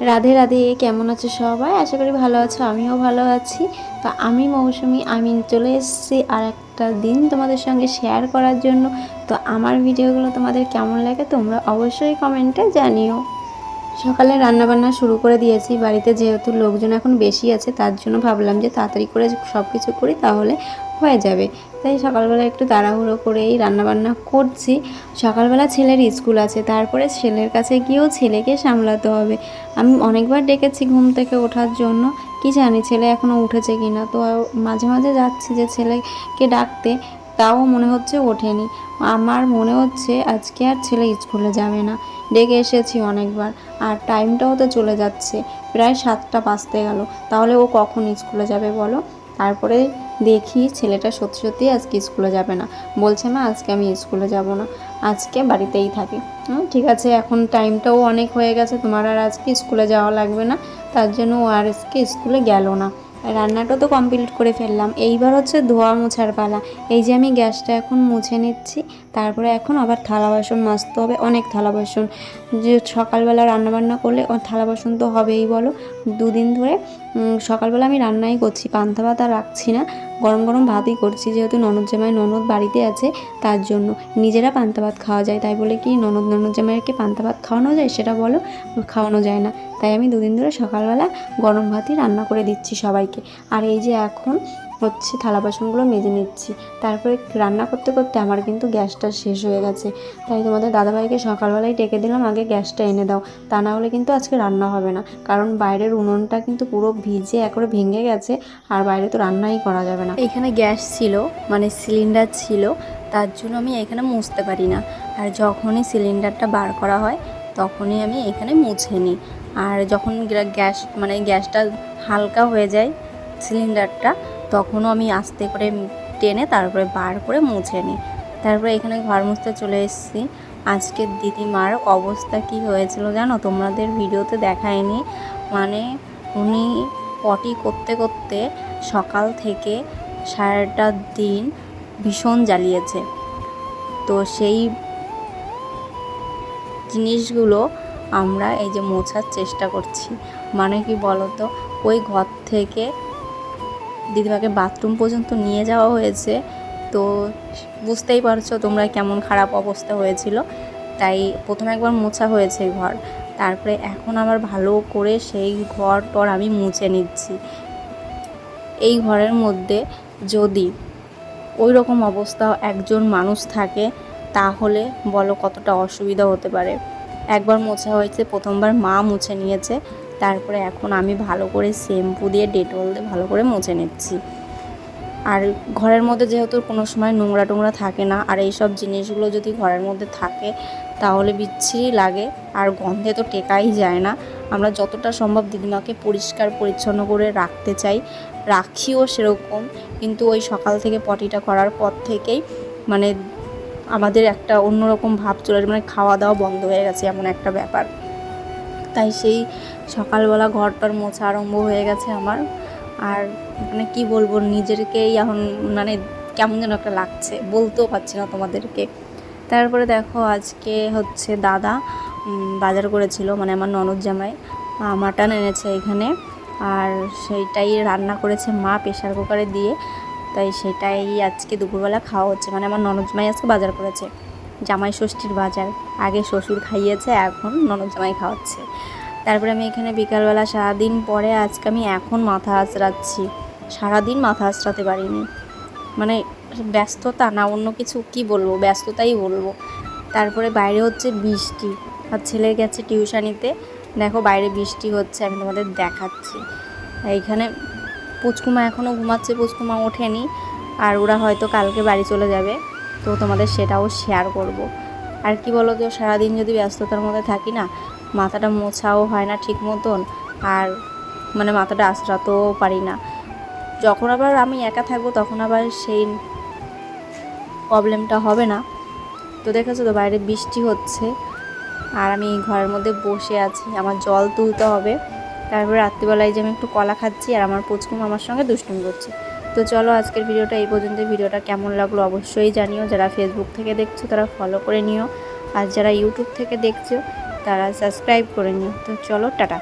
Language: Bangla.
রাধে রাধে, কেমন আছো সবাই? আশা করি ভালো আছো, আমিও ভালো আছি। তো আমি মৌসুমি, আমি চলে এসেছি আর একটা দিন তোমাদের সঙ্গে শেয়ার করার জন্য। তো আমার ভিডিওগুলো তোমাদের কেমন লাগে তোমরা অবশ্যই কমেন্টে জানিও। সকালে রান্নাবান্না শুরু করে দিয়েছি। বাড়িতে যেহেতু লোকজন এখন বেশি আছে, তার জন্য ভাবলাম যে তাড়াতাড়ি করে সব কিছু করি, তাহলে হয়ে যাবে। তাই সকালবেলা একটু তাড়াহুড়ো করেই রান্নাবান্না করছি। সকালবেলা ছেলের স্কুল আছে, তারপরে ছেলের কাছে গিয়েও ছেলেকে সামলাতে হবে। আমি অনেকবার ডেকেছি ঘুম থেকে ওঠার জন্য, কি জানি ছেলে এখনও উঠেছে কি না। তো মাঝে মাঝে যাচ্ছি যে ছেলেকে ডাকতে, তাও মনে হচ্ছে ওঠেনি। আমার মনে হচ্ছে আজকে আর ছেলে স্কুলে যাবে না। ডেকে এসেছি অনেকবার, আর টাইমটাও তো চলে যাচ্ছে, প্রায় 7টা বাজতে গেল। তাহলে ও কখন স্কুলে যাবে বলো? তারপরে দেখি ছেলেটা সত্যি সত্যি আজকে স্কুলে যাবে না, বলছে না আজকে আমি স্কুলে যাব না, আজকে বাড়িতেই থাকি। ঠিক আছে, এখন টাইমটাও অনেক হয়ে গেছে, তোমার আর আজকে স্কুলে যাওয়া লাগবে না। তার জন্য ও আর আজকে স্কুলে গেল না। রান্নাটা তো কমপ্লিট করে ফেললাম, এইবার হচ্ছে ধোয়া মোছার পালা। এই যে আমি গ্যাসটা এখন মুছে নিচ্ছি, তারপরে এখন আবার থালা বাসন মাজতে হবে, অনেক থালা বাসন। যে সকালবেলা রান্নাবান্না করলে থালা বাসন তো হবেই বলো। দুদিন ধরে সকালবেলা আমি রান্নাই করছি, পান্তা ভাত আর রাখছি না, গরম গরম ভাতই করছি। যেহেতু ননদ বাড়িতে আছে, তার জন্য নিজেরা পান্তা ভাত খাওয়া যায়, তাই বলে কি ননদ জামাইকে পান্তা ভাত খাওয়ানো যায় সেটা বলো? খাওয়ানো যায় না। তাই আমি দুদিন ধরে সকালবেলা গরম ভাতই রান্না করে দিচ্ছি সবাইকে। আর এই যে এখন হচ্ছে থালা বাসনগুলো মেজে নিচ্ছি। তারপরে রান্না করতে করতে আমার কিন্তু গ্যাসটা শেষ হয়ে গেছে, তাই তোমাদের দাদাভাইকে সকালবেলায় ডেকে দিলাম, আগে গ্যাসটা এনে দাও, তা না হলে কিন্তু আজকে রান্না হবে না। কারণ বাইরের উনুনটা কিন্তু পুরো ভিজে একবারে ভেঙে গেছে, আর বাইরে তো রান্নাই করা যাবে না। এখানে গ্যাস ছিল, মানে সিলিন্ডার ছিল, তার জন্য আমি এখানে মুছতে পারি না। আর যখনই সিলিন্ডারটা বার করা হয় তখনই আমি এখানে মুছে নিই। আর যখন গ্যাসটা হালকা হয়ে যায় সিলিন্ডারটা, তখনও আমি আস্তে করে টেনে তারপরে বার করে মুছে নিই। তারপরে এখানে ঘর মুছতে চলে এসেছি। আজকের দিদিমার অবস্থা কি হয়েছিল জানো? তোমাদের ভিডিওতে দেখায়নি। মানে উনি পটি করতে করতে সকাল থেকে সারাটা দিন ভীষণ জ্বালিয়েছে। তো সেই জিনিসগুলো আমরা এই যে মোছার চেষ্টা করছি। মানে কি বলো তো, ওই ঘর থেকে দিদিমাকে বাথরুম পর্যন্ত নিয়ে যাওয়া হয়েছে। তো বুঝতেই পারছো তোমরা কেমন খারাপ অবস্থা হয়েছিল। তাই প্রথমে একবার মোছা হয়েছে ঘর, তারপরে এখন আবার ভালো করে সেই ঘর টর আমি মুছে নিচ্ছি। এই ঘরের মধ্যে যদি ওই রকম অবস্থা একজন মানুষ থাকে, তাহলে বলো কতটা অসুবিধা হতে পারে। একবার মোছা হয়েছে, প্রথমবার মা মুছে নিয়েছে, তারপরে এখন আমি ভালো করে শ্যাম্পু দিয়ে ডেটল দিয়ে ভালো করে মুছে নিচ্ছি। আর ঘরের মধ্যে যেহেতু কোনো সময় নোংরা টোংরা থাকে না, আর এই সব জিনিসগুলো যদি ঘরের মধ্যে থাকে তাহলে বিচ্ছিরি লাগে, আর গন্ধে তো টেকাই যায় না। আমরা যতটা সম্ভব দিদিমাকে পরিষ্কার পরিচ্ছন্ন করে রাখতে চাই, রাখিও সেরকম। কিন্তু ওই সকাল থেকে পটিটা করার পর থেকেই মানে আমাদের একটা অন্যরকম ভাব চলে, মানে খাওয়া দাওয়া বন্ধ হয়ে গেছে এমন একটা ব্যাপার। তাই সেই সকালবেলা ঘরটার মোছা আরম্ভ হয়ে গেছে আমার। আর মানে কি বলবো, নিজেরকেই এখন মানে কেমন যেন একটা লাগছে, বলতেও পারছি না তোমাদেরকে। তারপরে দেখো আজকে হচ্ছে দাদা বাজার করেছিল, মানে আমার ননদ জামাই মাটন এনেছে এখানে, আর সেইটাই রান্না করেছে মা প্রেশার কুকারে দিয়ে। তাই সেটাই আজকে দুপুরবেলা খাওয়া হচ্ছে। মানে আমার ননদ জামাই আজকে বাজার করেছে, জামাই ষষ্ঠীর বাজার। আগে শ্বশুর খাইয়েছে, এখন ননদ জামাই খাওয়াচ্ছে। তারপরে আমি এখানে বিকালবেলা সারাদিন পরে আজকে আমি এখন মাথা আঁচড়াচ্ছি। সারাদিন মাথা আঁচড়াতে পারিনি, মানে ব্যস্ততা না অন্য কিছু, কি বলবো, ব্যস্ততাই বলবো। তারপরে বাইরে হচ্ছে বৃষ্টি, আর ছেলে গেছে টিউশনিতে। দেখো বাইরে বৃষ্টি হচ্ছে, আমি তোমাদের দেখাচ্ছি। এইখানে পুচকুমা এখনও ঘুমাচ্ছে, পুচকুমা ওঠেনি, আর ওরা হয়তো কালকে বাড়ি চলে যাবে, তো তোমাদের সেটাও শেয়ার করব। আর কি বলো তো, সারাদিন যদি ব্যস্ততার মধ্যে থাকি না, মাথাটা মোছাও হয় না ঠিক মতন, আর মানে মাথাটা আঁচড়াতেও পারি না। যখন আবার আমি একা থাকবো তখন আবার সেই প্রবলেমটা হবে না। তো দেখেছো তো বাইরে বৃষ্টি হচ্ছে, আর আমি ঘরের মধ্যে বসে আছি, আমার জল তুলতে হবে। তারপরে রাত্রিবেলায় যে আমি একটু কলা খাচ্ছি, আর আমার পুচকুম আমার সঙ্গে দুষ্টুমি করছে। তো চলো আজকের ভিডিওটা এই পর্যন্ত। ভিডিওটা কেমন লাগলো অবশ্যই জানিও। যারা ফেসবুক থেকে দেখছো তারা ফলো করে নিও, আর যারা ইউটিউব থেকে দেখছো তারা সাবস্ক্রাইব করে নিও। তো চলো টাটা।